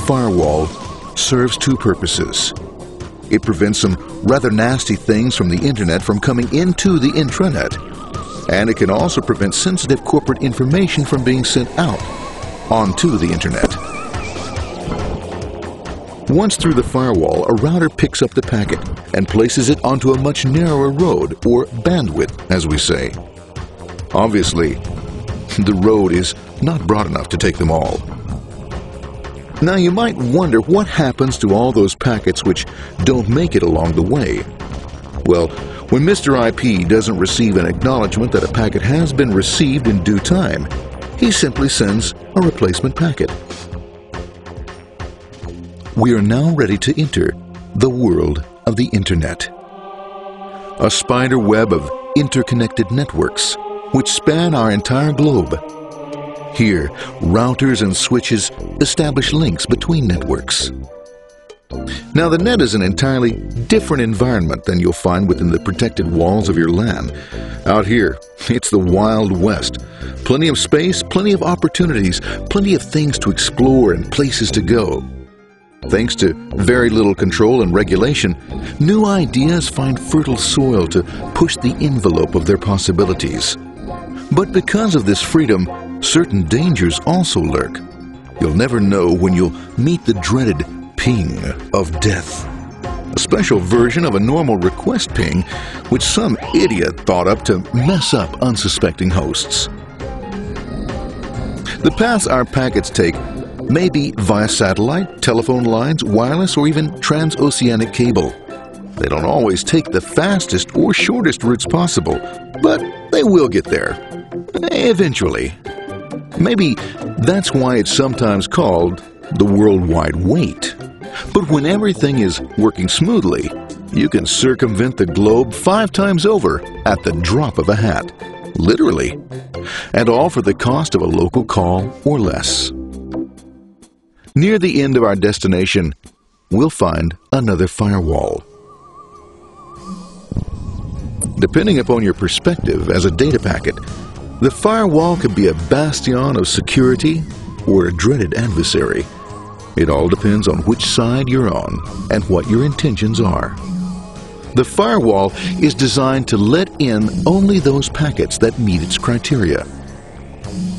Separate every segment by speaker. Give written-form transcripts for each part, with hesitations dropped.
Speaker 1: firewall serves two purposes. It prevents some rather nasty things from the internet from coming into the intranet, and it can also prevent sensitive corporate information from being sent out onto the internet. Once through the firewall, a router picks up the packet and places it onto a much narrower road, or bandwidth, as we say. Obviously, the road is not broad enough to take them all. Now you might wonder what happens to all those packets which don't make it along the way. Well, when Mr. IP doesn't receive an acknowledgement that a packet has been received in due time, he simply sends a replacement packet. We are now ready to enter the world of the Internet. A spider web of interconnected networks which span our entire globe. Here, routers and switches establish links between networks. Now, the net is an entirely different environment than you'll find within the protected walls of your LAN. Out here, it's the Wild West. Plenty of space, plenty of opportunities, plenty of things to explore and places to go. Thanks to very little control and regulation, new ideas find fertile soil to push the envelope of their possibilities. But because of this freedom, certain dangers also lurk. You'll never know when you'll meet the dreaded ping of death. A special version of a normal request ping, which some idiot thought up to mess up unsuspecting hosts. The paths our packets take may be via satellite, telephone lines, wireless, or even transoceanic cable. They don't always take the fastest or shortest routes possible, but they will get there. Eventually. Maybe that's why it's sometimes called the worldwide wait. But when everything is working smoothly, you can circumvent the globe 5 times over at the drop of a hat. Literally. And all for the cost of a local call or less. Near the end of our destination, we'll find another firewall. Depending upon your perspective as a data packet, the firewall can be a bastion of security or a dreaded adversary. It all depends on which side you're on and what your intentions are. The firewall is designed to let in only those packets that meet its criteria.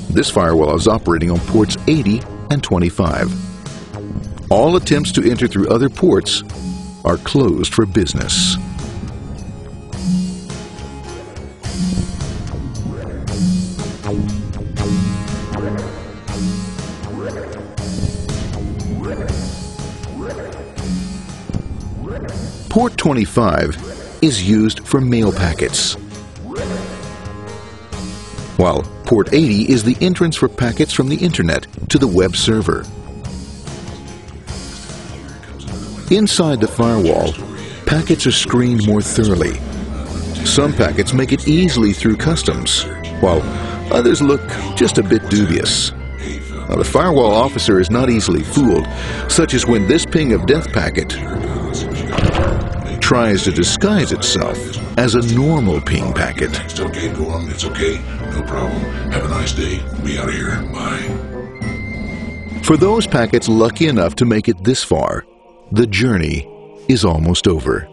Speaker 1: This firewall is operating on ports 80 and 25. All attempts to enter through other ports are closed for business. Port 25 is used for mail packets, while Port 80 is the entrance for packets from the Internet to the web server. Inside the firewall, packets are screened more thoroughly. Some packets make it easily through customs, while others look just a bit dubious. Now, the firewall officer is not easily fooled, such as when this ping of death packet tries to disguise itself as a normal ping packet.
Speaker 2: It's okay, go on, it's okay, no problem. Have a nice day. Be out of here. Bye.
Speaker 1: For those packets lucky enough to make it this far, the journey is almost over.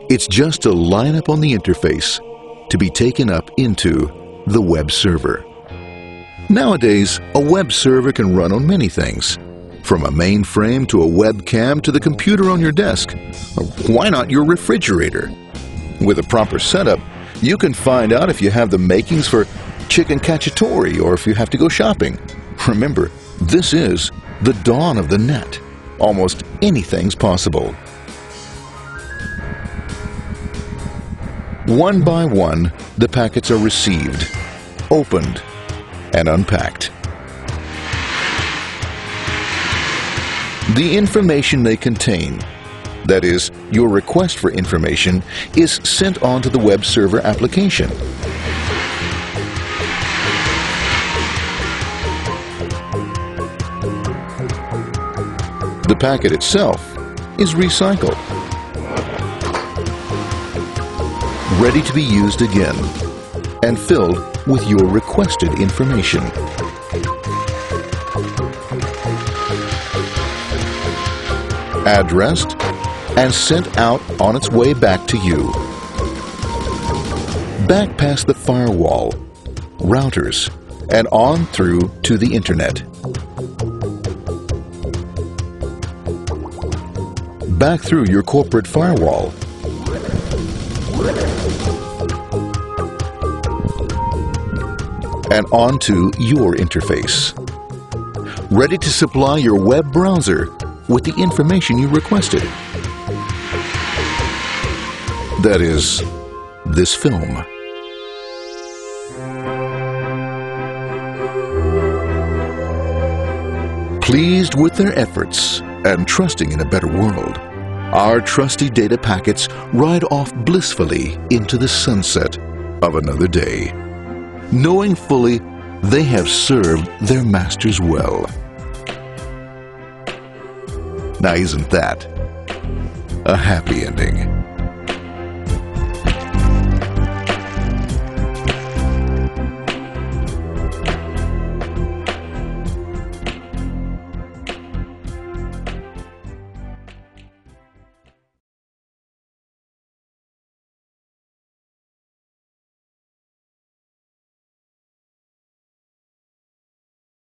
Speaker 1: It's just a line up on the interface to be taken up into the web server. Nowadays, a web server can run on many things, from a mainframe to a webcam to the computer on your desk. Or why not your refrigerator? With a proper setup, you can find out if you have the makings for chicken cacciatore or if you have to go shopping. Remember, this is the dawn of the net. Almost anything's possible. One by one, the packets are received, opened, and unpacked. The information they contain, that is, your request for information, is sent on to the web server application. The packet itself is recycled, ready to be used again, and filled with your requested information. addressed, and sent out on its way back to you. Back past the firewall, routers, and on through to the Internet. Back through your corporate firewall. And onto your interface. Ready to supply your web browser with the information you requested. That is, this film. Pleased with their efforts and trusting in a better world, our trusty data packets ride off blissfully into the sunset of another day, knowing fully they have served their masters well. Now, isn't that a happy ending?